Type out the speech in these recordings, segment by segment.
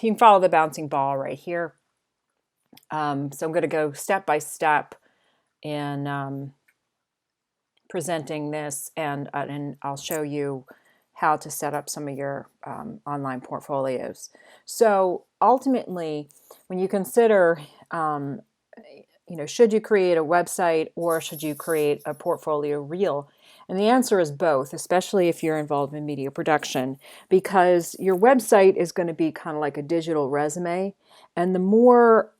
You can follow the bouncing ball right here. So I'm going to go step by step in presenting this, and I'll show you how to set up some of your online portfolios. So ultimately, when you consider, should you create a website or should you create a portfolio reel? And the answer is both, especially if you're involved in media production, because your website is going to be kind of like a digital resume. And the more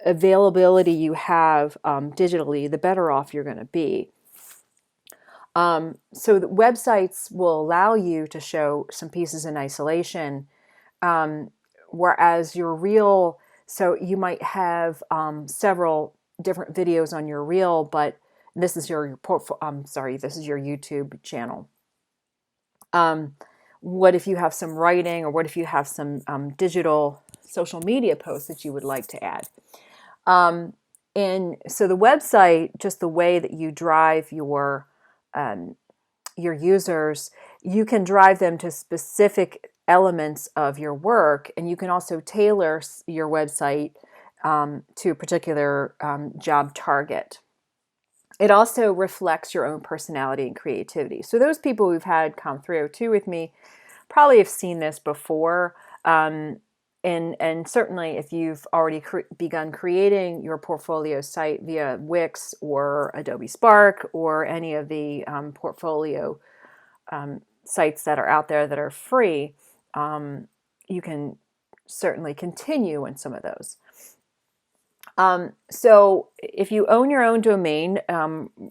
availability you have digitally, the better off you're going to be. So the websites will allow you to show some pieces in isolation, whereas your reel, so you might have several different videos on your reel, but this is your this is your YouTube channel. What if you have some writing, or what if you have some digital social media posts that you would like to add? And so the website, just the way that you drive your users, you can drive them to specific elements of your work, and you can also tailor your website to a particular job target. It also reflects your own personality and creativity. So those people who've had come through too with me probably have seen this before. And certainly if you've already begun creating your portfolio site via Wix or Adobe Spark or any of the portfolio sites that are out there that are free, you can certainly continue in some of those. So if you own your own domain,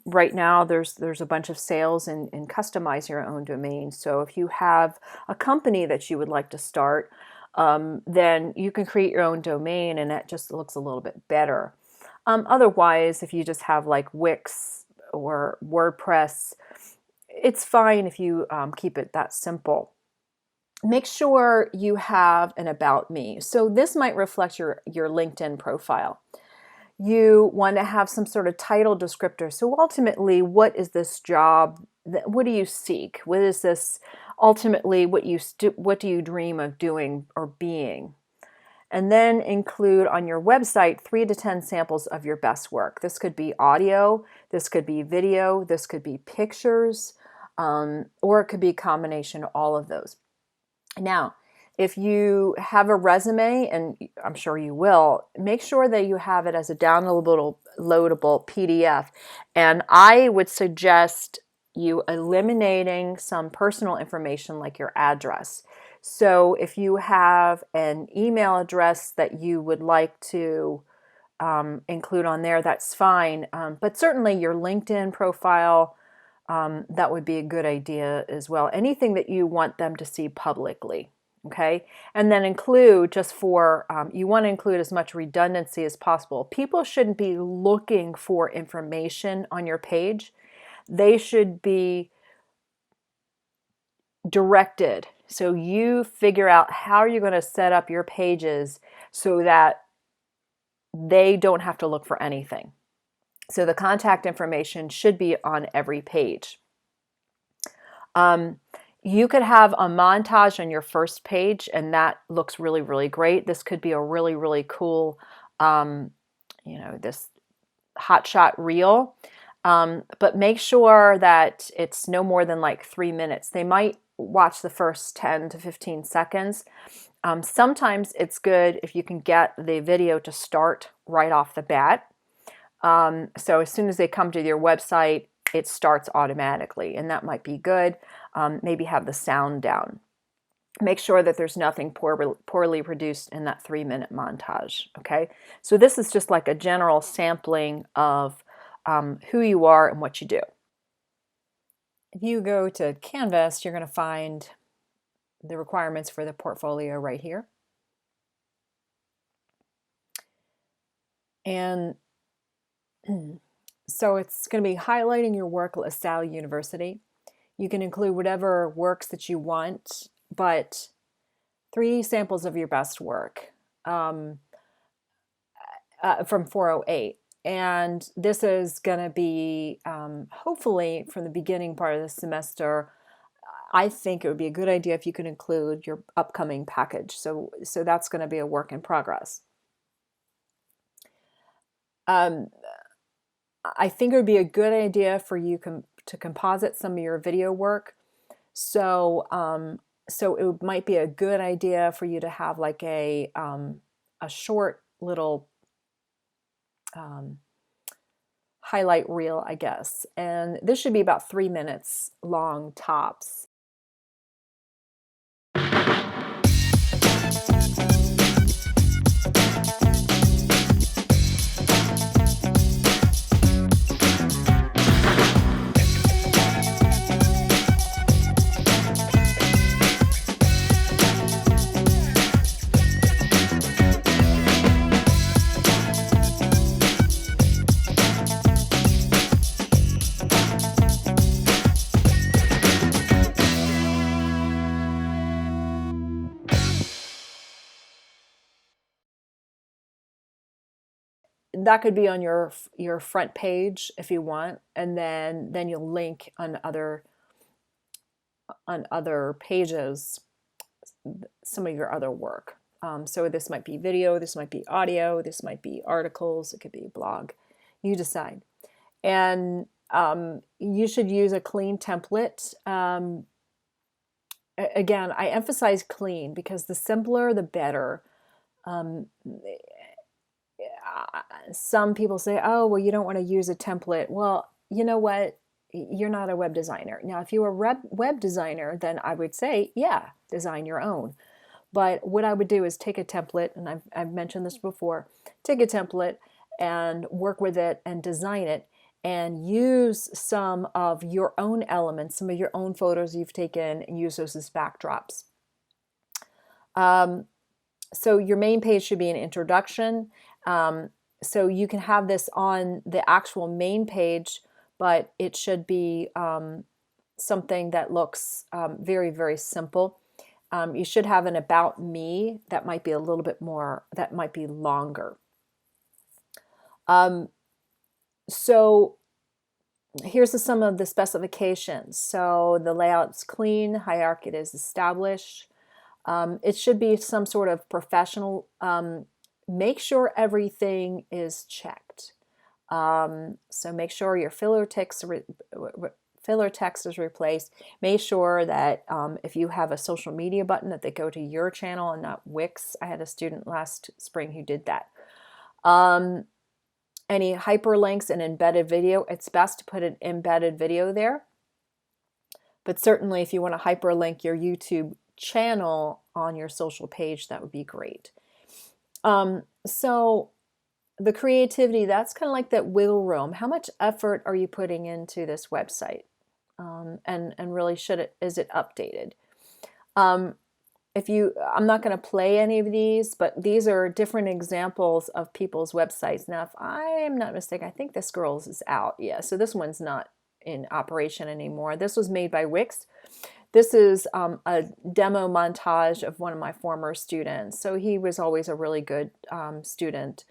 right now there's a bunch of sales and customize your own domain. So if you have a company that you would like to start, then you can create your own domain, and that just looks a little bit better. Otherwise, if you just have like Wix or WordPress, it's fine if you keep it that simple. Make sure you have an About Me. So this might reflect your LinkedIn profile. You want to have some sort of title descriptor. So ultimately, what is this job? What do you seek? What is this ultimately? What do you dream of doing or being? And then include on your website 3 to 10 samples of your best work. This could be audio, this could be video, this could be pictures, or it could be a combination of all of those. Now, if you have a resume, and I'm sure you will, make sure that you have it as a downloadable PDF. And I would suggest you eliminating some personal information like your address. So if you have an email address that you would like to include on there, that's fine. But certainly your LinkedIn profile, that would be a good idea as well. Anything that you want them to see publicly. Okay, and then include, just for, you want to include as much redundancy as possible. People shouldn't be looking for information on your page. They should be directed. So you figure out how you're going to set up your pages so that they don't have to look for anything. So the contact information should be on every page. You could have a montage on your first page, and that looks really, really great. This could be a really, really cool, this hotshot reel. But make sure that it's no more than like 3 minutes. They might watch the first 10 to 15 seconds. Sometimes it's good if you can get the video to start right off the bat. So as soon as they come to your website, it starts automatically, and that might be good. Maybe have the sound down. Make sure that there's nothing poorly produced in that 3-minute montage, okay? So this is just like a general sampling of who you are and what you do. If you go to Canvas, you're going to find the requirements for the portfolio right here. And so it's going to be highlighting your work at LaSalle University. You can include whatever works that you want, but 3 samples of your best work from 408. And this is going to be hopefully from the beginning part of the semester. I think it would be a good idea if you could include your upcoming package. So that's going to be a work in progress. I think it would be a good idea for you to composite some of your video work. So so it might be a good idea for you to have like a short little highlight reel, I guess. And this should be about 3 minutes long tops. That could be on your front page if you want, and then you'll link on other pages some of your other work. So this might be video, this might be audio, this might be articles, it could be a blog. You decide. And you should use a clean template. Again, I emphasize clean because the simpler, the better. Some people say, oh, well, you don't want to use a template. Well, you know what? You're not a web designer. Now, if you were a web designer, then I would say, yeah, design your own. But what I would do is take a template, and I've mentioned this before, take a template and work with it and design it and use some of your own elements, some of your own photos you've taken, and use those as backdrops. So your main page should be an introduction. So you can have this on the actual main page, but it should be something that looks very, very simple. You should have an about me that might be a little bit more, that might be longer. So here's some of the specifications. So the layout's clean, hierarchy is established. It should be some sort of professional. Make sure everything is checked. So make sure your filler text is replaced. Make sure that if you have a social media button, that they go to your channel and not Wix. I had a student last spring who did that. Any hyperlinks and embedded video, it's best to put an embedded video there. But certainly if you want to hyperlink your YouTube channel on your social page, that would be great. So the creativity, that's kind of like that wiggle room. How much effort are you putting into this website? And really is it updated? I'm not going to play any of these, but these are different examples of people's websites. Now, if I am not mistaken, I think this girl's is out. Yeah, so this one's not in operation anymore. This was made by Wix. This is a demo montage of one of my former students. So he was always a really good student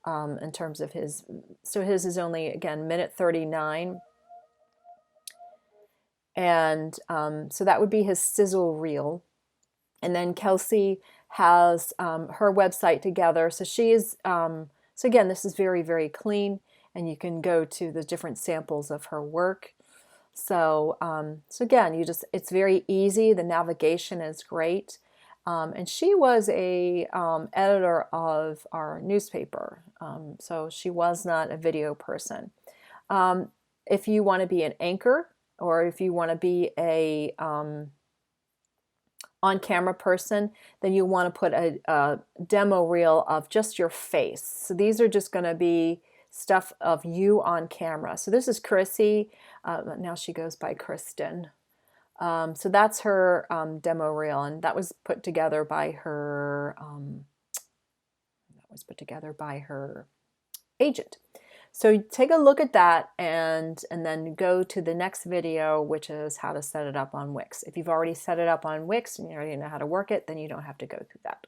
in terms of his. So his is only, again, minute 39. And so that would be his sizzle reel. And then Kelsey has her website together. So she's, so again, this is very, very clean. And you can go to the different samples of her work. So, so again, it's very easy. The navigation is great. And she was a editor of our newspaper. So she was not a video person. If you want to be an anchor, or if you want to be a on-camera person, then you want to put a demo reel of just your face. So these are just going to be stuff of you on camera. So this is Chrissy. Now she goes by Kristen. So that's her demo reel, and that was put together by her. Agent. So take a look at that and then go to the next video, which is how to set it up on Wix. If you've already set it up on Wix and you already know how to work it, then you don't have to go through that.